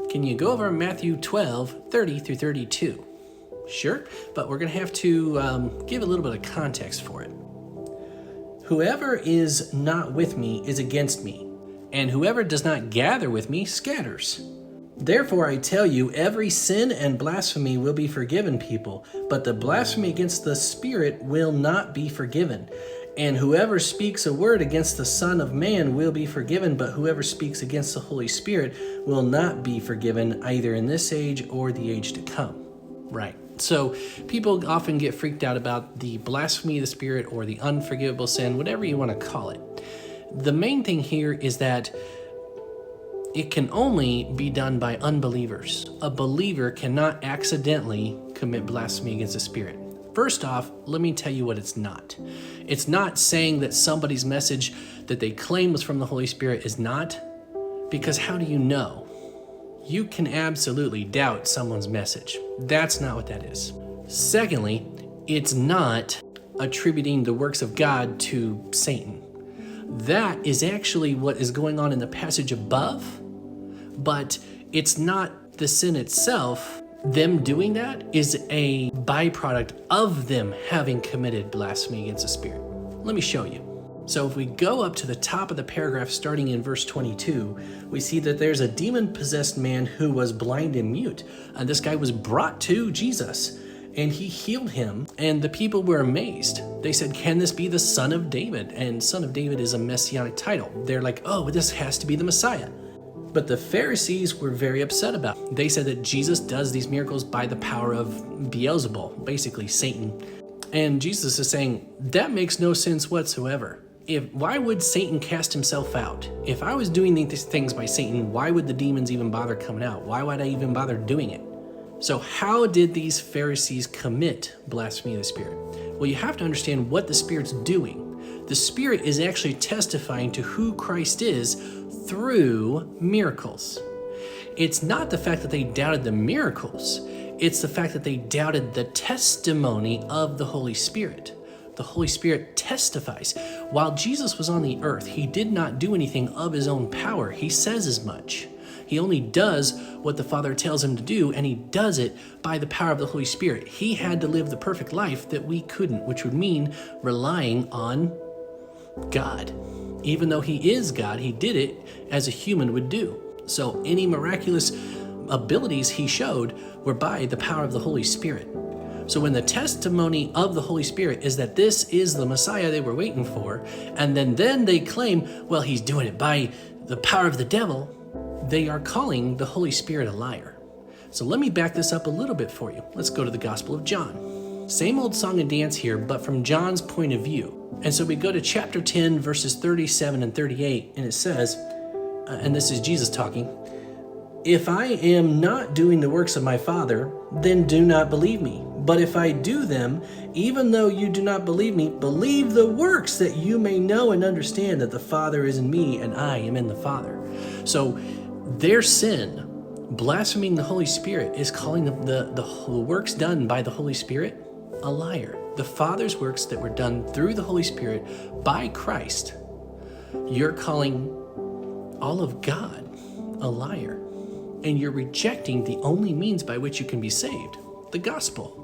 Can you go over Matthew 12:30 through 32? Sure, but we're going to have to give a little bit of context for it. Whoever is not with me is against me, and whoever does not gather with me scatters. Therefore I tell you, every sin and blasphemy will be forgiven people, but the blasphemy against the Spirit will not be forgiven. And whoever speaks a word against the Son of Man will be forgiven, but whoever speaks against the Holy Spirit will not be forgiven, either in this age or the age to come. Right. So people often get freaked out about the blasphemy of the Spirit or the unforgivable sin, whatever you want to call it. The main thing here is that it can only be done by unbelievers. A believer cannot accidentally commit blasphemy against the Spirit. First off, let me tell you what it's not. It's not saying that somebody's message that they claim was from the Holy Spirit is not, because how do you know? You can absolutely doubt someone's message. That's not what that is. Secondly, it's not attributing the works of God to Satan. That is actually what is going on in the passage above, but it's not the sin itself. Them doing that is a byproduct of them having committed blasphemy against the Spirit. Let me show you. So if we go up to the top of the paragraph starting in verse 22, we see that there's a demon-possessed man who was blind and mute. And this guy was brought to Jesus, and he healed him, and the people were amazed. They said, "Can this be the Son of David?" And Son of David is a messianic title. They're like, "Oh, this has to be the Messiah." But the Pharisees were very upset about it. They said that Jesus does these miracles by the power of Beelzebul, basically Satan. And Jesus is saying, that makes no sense whatsoever. Why would Satan cast himself out? If I was doing these things by Satan, why would the demons even bother coming out? Why would I even bother doing it? So how did these Pharisees commit blasphemy of the Spirit? Well, you have to understand what the Spirit's doing. The Spirit is actually testifying to who Christ is through miracles. It's not the fact that they doubted the miracles. It's the fact that they doubted the testimony of the Holy Spirit. The Holy Spirit testifies. While Jesus was on the earth, he did not do anything of his own power. He says as much. He only does what the Father tells him to do, and he does it by the power of the Holy Spirit. He had to live the perfect life that we couldn't, which would mean relying on God. Even though he is God, he did it as a human would do. So any miraculous abilities he showed were by the power of the Holy Spirit. So when the testimony of the Holy Spirit is that this is the Messiah they were waiting for, and then they claim, well, he's doing it by the power of the devil, they are calling the Holy Spirit a liar. So let me back this up a little bit for you. Let's go to the Gospel of John. Same old song and dance here, but from John's point of view. And so we go to chapter 10, verses 37 and 38, and it says, and this is Jesus talking, "If I am not doing the works of my Father, then do not believe me. But if I do them, even though you do not believe me, believe the works, that you may know and understand that the Father is in me and I am in the Father." So their sin, blaspheming the Holy Spirit, is calling the works done by the Holy Spirit a liar. The Father's works that were done through the Holy Spirit by Christ, you're calling all of God a liar. And you're rejecting the only means by which you can be saved, the gospel.